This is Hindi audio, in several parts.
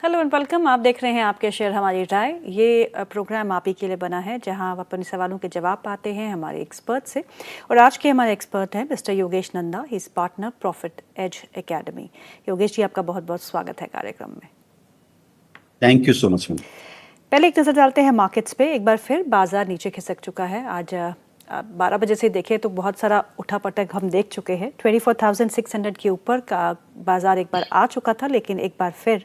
Hello and welcome. आप देख रहे हैं आपके शेयर हमारी राय। ये प्रोग्राम आप ही के लिए बना है जहां आप अपने सवालों के जवाब पाते हैं हमारे एक्सपर्ट से। और आज के हमारे एक्सपर्ट हैं mister Yogesh Nanda, he is partner profit edge academy. Yogesh ji, आपका बहुत बहुत स्वागत है कार्यक्रम में। Thank you so much ma'am. पहले एक नज़र डालते हैं मार्केट्स पे। एक बार फिर बाजार नीचे खिसक चुका है। आज 12 बजे से देखें तो बहुत सारा उठापटक हम देख चुके हैं। 24,600 के ऊपर का बाजार एक बार आ चुका था, लेकिन एक बार फिर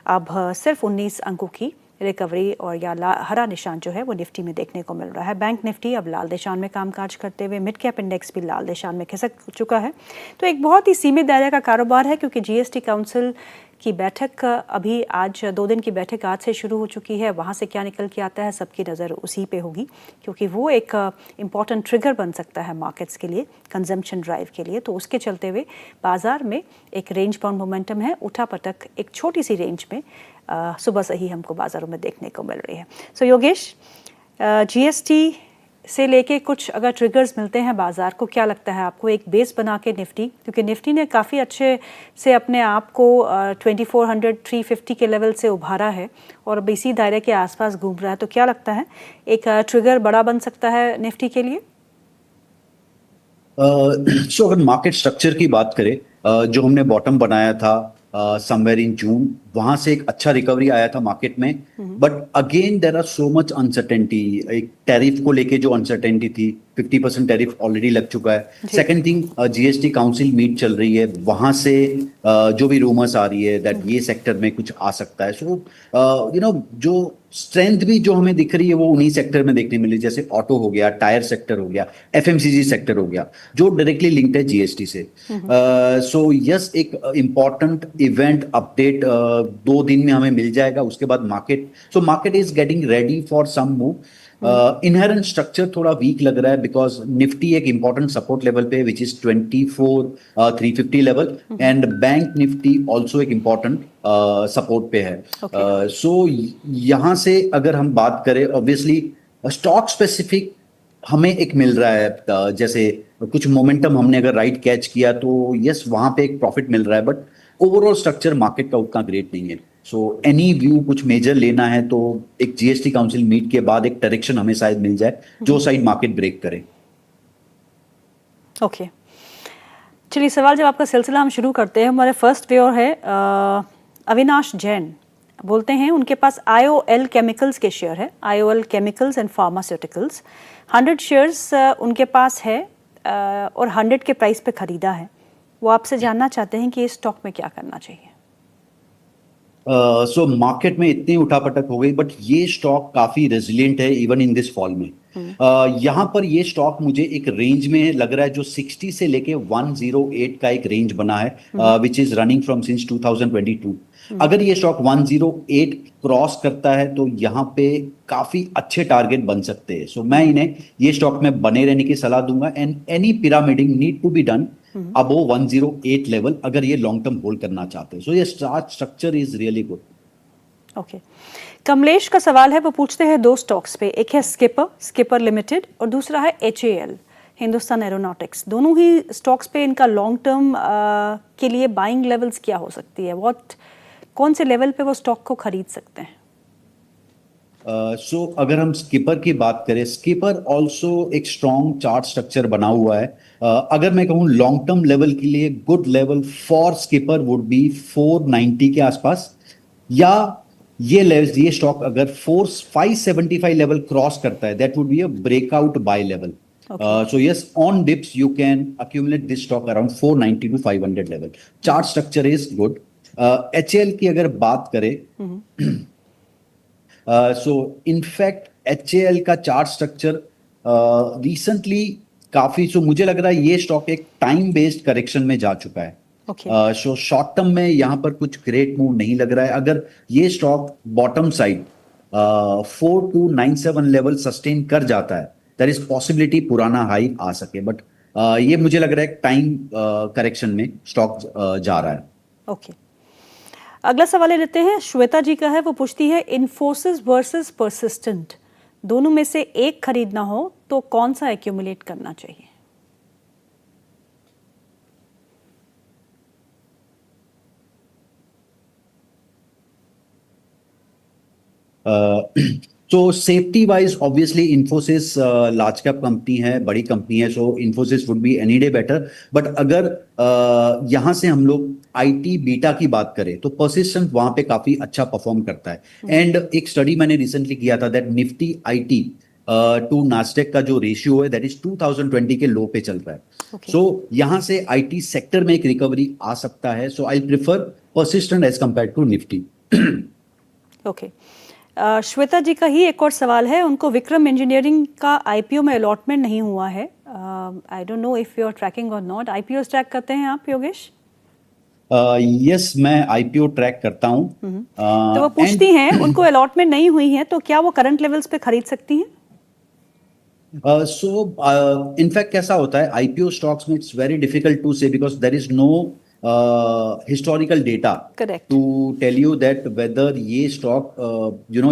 अब सिर्फ 19 अंकों की रिकवरी और या हरा निशान जो है वो निफ्टी में देखने को मिल रहा है। बैंक निफ्टी अब लाल निशान में कामकाज करते हुए, मिड कैप इंडेक्स भी लाल निशान में खिसक चुका है। तो एक बहुत ही सीमित दायरे का कारोबार है, क्योंकि जीएसटी काउंसिल की बैठक अभी आज 2 दिन की बैठक आज से शुरू हो चुकी है। वहाँ से क्या निकल के आता है, सबकी नज़र उसी पे होगी, क्योंकि वो एक इम्पॉर्टेंट ट्रिगर बन सकता है मार्केट्स के लिए, कंजम्पशन ड्राइव के लिए। तो उसके चलते हुए बाजार में एक रेंज बाउंड मोमेंटम है। उठापटक एक छोटी सी रेंज में सुबह से ही हमको बाजारों में देखने को मिल रही है। सो योगेश, जीएसटी से लेके कुछ अगर ट्रिगर्स मिलते हैं बाजार को, क्या लगता है आपको एक बेस बना के निफ्टी, क्योंकि निफ्टी ने काफ़ी अच्छे से अपने आप को 2400 350 के लेवल से उभारा है और अब इसी दायरे के आसपास घूम रहा है, तो क्या लगता है एक ट्रिगर बड़ा बन सकता है निफ्टी के लिए? सो अगर मार्केट स्ट्रक्चर की बात करें, जो हमने बॉटम बनाया था समवेयर इन जून, वहां से एक अच्छा रिकवरी आया था मार्केट में। But again there are so much uncertainty. एक टैरिफ को लेके जो अनसर्टेनिटी थी, 50% टैरिफ ऑलरेडी लग चुका है। Second thing, GST council meet चल रही है, वहां से जो भी रूमर्स आ रही है दैट ये सेक्टर में कुछ आ सकता है। सो जो स्ट्रेंथ भी जो हमें दिख रही है वो उन्हीं सेक्टर में देखने मिली, जैसे ऑटो हो गया, टायर सेक्टर हो गया, एफएमसीजी सेक्टर हो गया, जो डायरेक्टली लिंक्ड है जीएसटी से। सो यस, एक इंपॉर्टेंट इवेंट अपडेट 2 दिन में हमें मिल जाएगा। उसके बाद market is getting ready for some move. Inherent structure थोड़ा वीक लग रहा है, बिकॉज निफ्टी एक इंपॉर्टेंट सपोर्ट लेवल पे which is 24,350 level, and bank Nifty also एक इंपॉर्टेंट सपोर्ट पे है। सो यहां से अगर हम बात करें, ऑब्वियसली स्टॉक स्पेसिफिक हमें एक मिल रहा है, जैसे कुछ मोमेंटम हमने अगर राइट कैच किया तो यस, वहां पे एक प्रॉफिट मिल रहा है। बट ओवरऑल स्ट्रक्चर मार्केट का उतना ग्रेट नहीं है। सो एनी व्यू कुछ मेजर लेना है तो एक जीएसटी काउंसिल मीट के बाद एक डायरेक्शन हमें शायद मिल जाए जो साइड मार्केट ब्रेक करे। ओके, चलिए सवाल जवाब का सिलसिला हम शुरू करते हैं। हमारे फर्स्ट व्यूअर है अविनाश जैन। बोलते हैं उनके पास आईओएल केमिकल्स के शेयर है, IOL chemicals and pharmaceuticals. 100 shares उनके पास है और 100 के प्राइस पे खरीदा है। वो आपसे जानना चाहते हैं कि इस स्टॉक में क्या करना चाहिए। सो मार्केट में इतनी उठापटक हो गई, बट ये स्टॉक काफी रेजिलिएंट है इवन इन दिस फॉल में। यहाँ पर ये स्टॉक मुझे एक रेंज में लग रहा है, जो 60 से लेके 108 का एक रेंज बना है, which is running from since 2022। अगर ये स्टॉक 108 क्रॉस करता है तो यहाँ पे काफी अच्छे टारगेट बन सकते हैं। सो मैं इन्हें ये स्टॉक में बने रहने की सलाह दूंगा, and any pyramiding need to be done above 108 level अगर ये लॉन्ग टर्म होल्ड करना चाहते हैं। सो ये structure is really good. Okay, Kamlesh का सवाल है, वो पूछते हैं 2 स्टॉक्स पे। एक है स्किपर लिमिटेड और दूसरा है एचएएल, हिंदुस्तान एरोनॉटिक्स। दोनों ही स्टॉक्स पे इनका लॉन्ग टर्म के लिए बाइंग लेवल्स क्या हो सकती है? कौन से लेवल पे वो स्टॉक को खरीद सकते हैं? सो अगर हम स्किपर की बात करें, स्किपर ऑल्सो एक स्ट्रॉन्ग चार्ट स्ट्रक्चर बना हुआ है। अगर मैं कहूँ लॉन्ग टर्म लेवल के लिए, good level for skipper would be 490 के आसपास, या ये स्टॉक अगर 575 लेवल क्रॉस करता है, that would be a breakout buy level. So yes, on dips you can accumulate this stock around 490 to 500 level. Chart structure is good. H L की अगर बात करें, सो इनफैक्ट एचएएल का चार्ट स्ट्रक्चर रिसेंटली काफी, सो मुझे लग रहा है ये स्टॉक एक टाइम बेस्ड करेक्शन में जा चुका है। सो शॉर्ट टर्म में यहां पर कुछ ग्रेट मूव नहीं लग रहा है। अगर ये stock bottom side 4297 level sustain कर जाता है, देयर इज पॉसिबिलिटी पुराना हाई आ सके। बट ये मुझे लग रहा है टाइम करेक्शन में स्टॉक जा रहा है। ओके, अगला सवाल ले लेते हैं। श्वेता जी का है, वो पूछती है इन्फोसिस वर्सेस परसिस्टेंट, दोनों में से एक खरीदना हो तो कौन सा एक्यूमुलेट करना चाहिए? तो safety wise obviously Infosys large cap company है, बड़ी कंपनी है, so Infosys would be any day better. But अगर यहाँ से हम लोग आईटी बीटा की बात करें तो परसिस्टेंट वहां पे काफी अच्छा परफॉर्म करता है। एंड एक स्टडी मैंने रिसेंटली किया था दैट निफ्टी आईटी टू नास्डेक का जो रेशियो है दैट इज 2020 के लो पे चल रहा है। Okay. सो यहाँ से आईटी सेक्टर में एक रिकवरी आ सकता है। So I prefer persistent as compare to Nifty. Okay Shweta ji का ही एक और सवाल है, उनको विक्रम इंजीनियरिंग का आईपीओ में अलॉटमेंट नहीं हुआ है। I don't know if you are tracking और नॉट। आईपीओ ट्रैक करते हैं आप योगेश? यस, मैं आईपीओ ट्रैक करता हूँ। तो वो पूछती हैं उनको अलॉटमेंट नहीं हुई है तो क्या वो करंट लेवल्स पे खरीद सकती हैं? सो इनफैक्ट कैसा होता है आईपीओ स्टॉक्स में, it's very difficult to say because there is no historical data Correct. To tell you that whether ये स्टॉक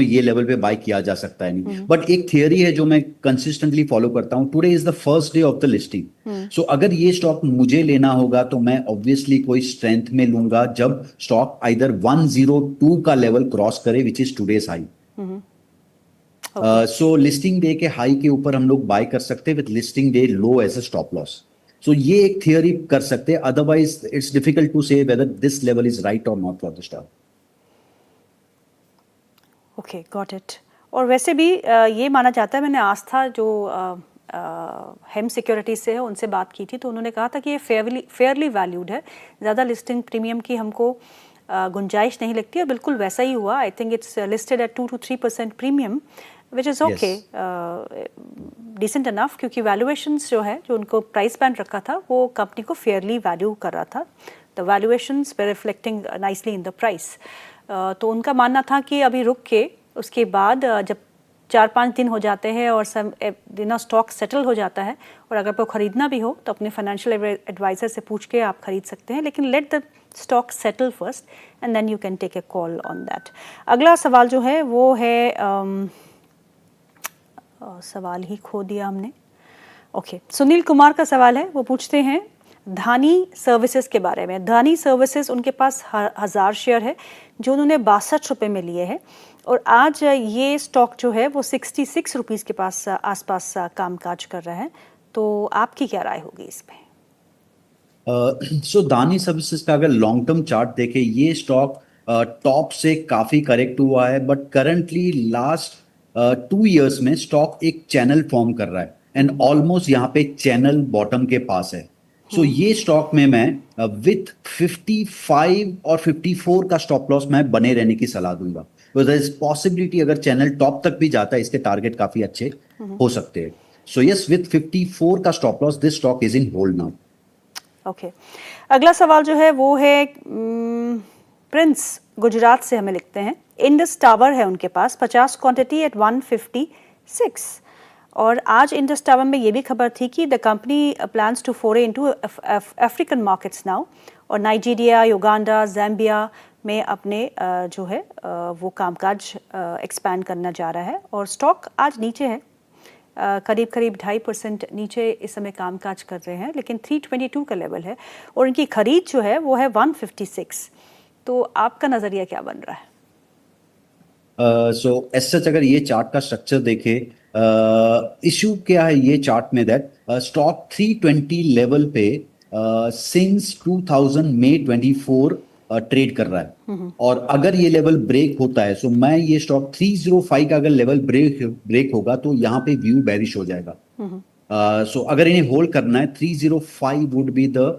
ये लेवल पे बाय किया जा सकता है नहीं। बट एक थियरी है जो मैं कंसिस्टेंटली फॉलो करता हूँ, today is the first day of the listing. So अगर ये स्टॉक मुझे लेना होगा तो मैं ऑब्वियसली कोई स्ट्रेंथ में लूंगा जब स्टॉक आइदर 102 का लेवल क्रॉस करे which is today's high. So listing day के हाई के ऊपर हम लोग बाय कर सकते हैं with listing day low as a stop loss. So ये एक थियरी कर सकते हैं, otherwise it's difficult to say whether this level is right और not for the stock. Okay got it. और वैसे भी ये माना जाता है, मैंने आस्था जो हेम सिक्योरिटीज से है उनसे बात की थी तो उन्होंने कहा था कि ये फेयरली वैल्यूड है, ज़्यादा लिस्टिंग प्रीमियम की हमको गुंजाइश नहीं लगती है। बिल्कुल वैसा ही हुआ। I think it's listed at 2 to 3% premium which is okay, decent enough, क्योंकि वैल्यूएशंस जो है जो उनको प्राइस बैंड रखा था वो कंपनी को फेयरली वैल्यू कर रहा था। The valuations way reflecting nicely in the price. तो उनका मानना था कि अभी रुक के उसके बाद जब 4-5 दिन हो जाते हैं और सब दिनों स्टॉक सेटल हो जाता है और अगर आपको खरीदना भी हो तो अपने फाइनेंशियल एडवाइजर से पूछ के आप खरीद सकते हैं, लेकिन let the stock settle first and then you can take a call on that. अगला सवाल जो है वो है सवाल ही खो दिया हमने। ओके सुनील कुमार का सवाल है, वो पूछते हैं धानी सर्विसेज के बारे में। धानी सर्विसेज उनके पास 1000 शेयर है जो उन्होंने 62 रुपये में लिए हैं और आज ये स्टॉक जो है वो 66 रुपीज़ के पास आसपास कामकाज कर रहा है। तो आपकी क्या राय होगी इस पे? सो दानी सर्विसेज का अगर लॉन्ग टर्म चार्ट देखें ये स्टॉक टॉप से काफी करेक्ट हुआ है, बट करंटली लास्ट 2 इयर्स में स्टॉक एक चैनल फॉर्म कर रहा है एंड ऑलमोस्ट यहाँ पे चैनल बॉटम के पास है। सो ये स्टॉक में मैं विथ 55 और 54 का स्टॉप लॉस मैं बने रहने की सलाह दूंगा। देयर इज पॉसिबिलिटी अगर चैनल टॉप तक भी जाता है इसके टारगेट काफी अच्छे हो सकते हैं। सो यस, विथ 54 का stop loss this stock is in hold now. Okay अगला सवाल जो है वो है प्रिंस गुजरात से हमें लिखते हैं। इंडस टावर है उनके पास 50 क्वांटिटी एट 156 और आज इंडस टावर में ये भी खबर थी कि द कंपनी प्लान्स टू फोरे इनटू अफ्रीकन मार्केट्स नाउ और नाइजीरिया, युगांडा, ज़ाम्बिया में अपने जो है वो कामकाज एक्सपैंड करना जा रहा है और स्टॉक आज नीचे है, करीब 2.5% नीचे इस समय कामकाज कर रहे हैं, लेकिन 322 का लेवल है और इनकी खरीद जो है वो है 156। तो आपका नजरिया क्या बन रहा है? सो एज सच अगर ये चार्ट का स्ट्रक्चर देखे, इशू क्या है ये चार्ट में दैट स्टॉक 320 लेवल पे सिंस 2000 मई 24 ट्रेड कर रहा है और अगर ये लेवल ब्रेक होता है, सो मैं ये स्टॉक 305 का अगर लेवल ब्रेक होगा तो यहाँ पे व्यू बेरिश हो जाएगा। सो अगर इन्हें होल्ड करना है 305 would be the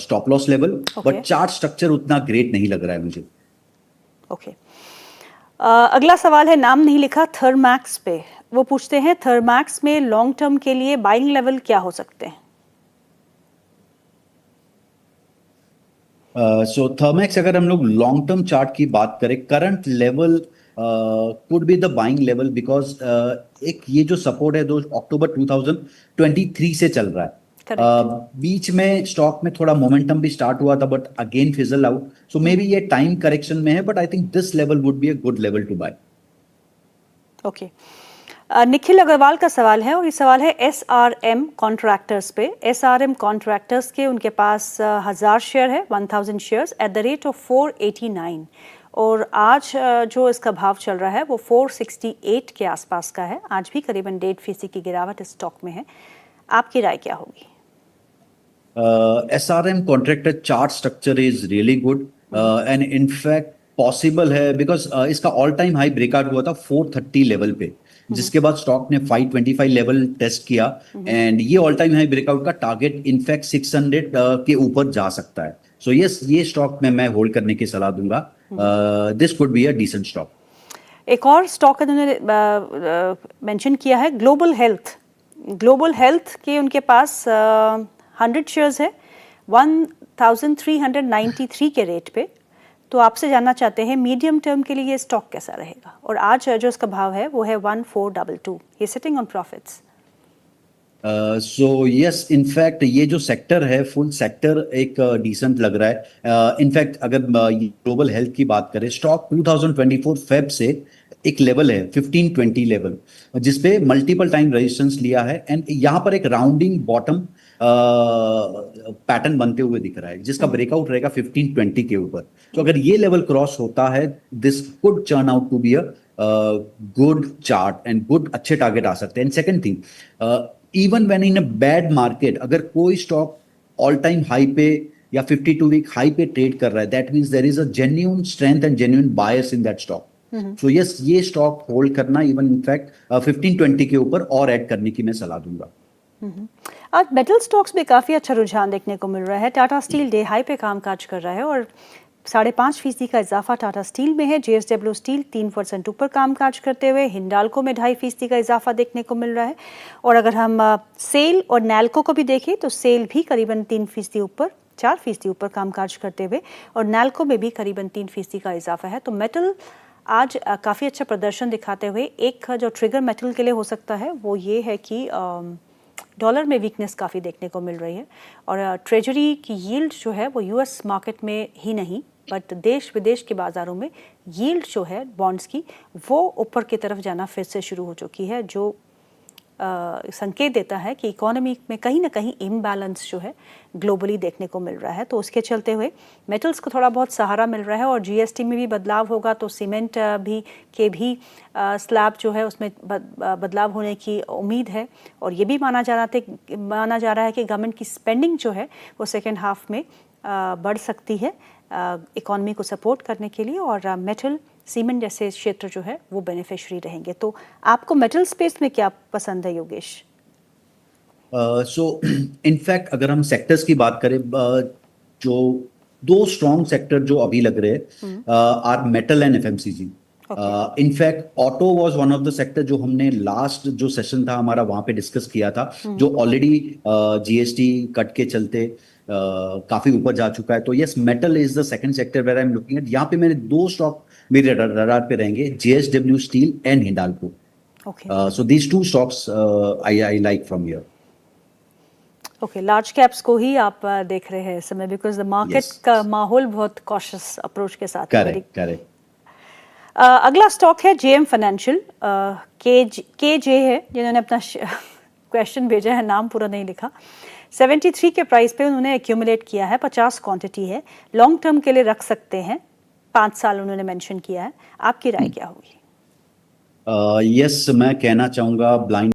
stop loss level, but chart structure उतना ग्रेट नहीं लग रहा है मुझे। ओके अगला सवाल है, नाम नहीं लिखा, थर्मैक्स पे। वो पूछते हैं थर्मैक्स में लॉन्ग टर्म के लिए बाइंग लेवल क्या हो सकते हैं? सो थर्मैक्स अगर हम लोग लॉन्ग टर्म चार्ट की बात करें, current level could be the buying level because एक ये जो सपोर्ट है 2 अक्टूबर 2023 से चल रहा है। बीच में स्टॉक में थोड़ा मोमेंटम भी स्टार्ट हुआ था but again fizzle out, so maybe ये टाइम करेक्शन में है, but I think this level would be a good level to buy. Okay Nikhil Agarwal का सवाल है और ये सवाल है SRM कॉन्ट्रैक्टर्स पे। SRM कॉन्ट्रैक्टर्स के उनके पास 1000 शेयर है, 1000 shares at the rate of 489 और आज जो इसका भाव चल रहा है वो 468 के आसपास का है। आज भी करीबन 1.5% की गिरावट इस स्टॉक में है। आपकी राय क्या होगी? SRM contractor chart structure is really good and in fact possible है बिकॉज इसका ऑल टाइम हाई ब्रेकआउट हुआ था 430 लेवल पे, जिसके बाद स्टॉक ने 525 लेवल टेस्ट किया एंड ये ऑल टाइम हाई ब्रेकआउट का टारगेट इनफैक्ट 600 के ऊपर जा सकता है। सो यस, ये स्टॉक में मैं होल्ड करने की सलाह दूंगा। This could be a decent stock. एक और स्टॉक इन्होंने मेंशन किया है ग्लोबल हेल्थ। ग्लोबल हेल्थ के उनके पास 100 शेयर्स है 1393 के रेट पे। तो आपसे जानना चाहते हैं मीडियम टर्म के लिए ये स्टॉक कैसा रहेगा, और आज जो इसका भाव है वो है 1422। ये sitting on profits. So yes, in fact ये जो सेक्टर है फुल सेक्टर एक डिसेंट लग रहा है। इनफैक्ट अगर ग्लोबल हेल्थ की बात करें, स्टॉक 2024 फेब से एक लेवल है 1520 लेवल, जिसपे मल्टीपल टाइम रेजिस्टेंस लिया है एंड यहाँ पर एक राउंडिंग बॉटम पैटर्न बनते हुए दिख रहा है, जिसका ब्रेकआउट रहेगा 1520 के ऊपर। तो अगर ये लेवल क्रॉस होता है, this could turn out to be a good chart and good अच्छे टारगेट आ सकते हैं। And second thing, even when in a bad market अगर कोई स्टॉक ऑल टाइम हाई पे या 52 वीक हाई पे ट्रेड कर रहा है, that means there is a genuine strength and genuine buyers in that stock. So yes, ये स्टॉक होल्ड करना, इवन इनफैक्ट 1520 के ऊपर और ऐड करने की मैं सलाह दूंगा। आज मेटल स्टॉक्स में काफ़ी अच्छा रुझान देखने को मिल रहा है। टाटा स्टील डे हाई पे कामकाज कर रहा है और 5.5% का इजाफा टाटा स्टील में है। JSW स्टील 3% ऊपर कामकाज करते हुए, हिंडाल्को में 2.5% का इजाफा देखने को मिल रहा है। और अगर हम सेल और नैल्को को भी देखें तो सेल भी करीबन 3% ऊपर, 4% ऊपर कामकाज करते हुए, और नैल्को में भी करीबन 3% का इजाफा है। तो मेटल आज काफ़ी अच्छा प्रदर्शन दिखाते हुए, एक जो ट्रिगर मेटल के लिए हो सकता है वो ये है कि डॉलर में वीकनेस काफ़ी देखने को मिल रही है और ट्रेजरी की यील्ड जो है वो US मार्केट में ही नहीं बट देश विदेश के बाज़ारों में यील्ड जो है बॉन्ड्स की वो ऊपर की तरफ जाना फिर से शुरू हो चुकी है, जो संकेत देता है कि इकोनॉमी में कहीं ना कहीं इम्बैलेंस जो है ग्लोबली देखने को मिल रहा है। तो उसके चलते हुए मेटल्स को थोड़ा बहुत सहारा मिल रहा है और GST में भी बदलाव होगा तो सीमेंट भी स्लैब जो है उसमें बदलाव होने की उम्मीद है। और ये भी माना जा रहा है कि गवर्नमेंट की स्पेंडिंग जो है वो सेकेंड हाफ में बढ़ सकती है इकोनॉमी को सपोर्ट करने के लिए, और मेटल सीमेंट जैसे क्षेत्र जो है वो बेनिफिशियरी रहेंगे। तो आपको मेटल स्पेस में क्या पसंद है योगेश? सो इनफैक्ट अगर हम सेक्टर्स की बात करें, जो दो स्ट्रॉन्ग सेक्टर जो अभी लग रहे हैं are metal and FMCG। In fact auto was one of the sector जो हमने लास्ट जो सेशन था हमारा वहां पे डिस्कस किया था, जो ऑलरेडी GST कट के चलते काफी ऊपर जा चुका है। तो yes, metal is the second sector where I am looking at. यहाँ पे मेरे दो स्टॉक मेरे रडार पे रहेंगे, JSW steel and Hindalco. So these two stocks I like from here. Okay, large caps को ही आप देख रहे हैं इस समय बिकॉज द मार्केट का माहौल बहुत कॉशियस अप्रोच के साथ है। करेक्ट। अगला स्टॉक है JM फाइनेंशियल। KJ है जिन्होंने अपना क्वेश्चन भेजा है, नाम पूरा नहीं लिखा। 73 के प्राइस पे उन्होंने एक्यूमुलेट किया है, 50 क्वांटिटी है, लॉन्ग टर्म के लिए रख सकते हैं, 5 साल उन्होंने मेंशन किया है। आपकी राय क्या होगी? यस, मैं कहना चाहूंगा ब्लाइंड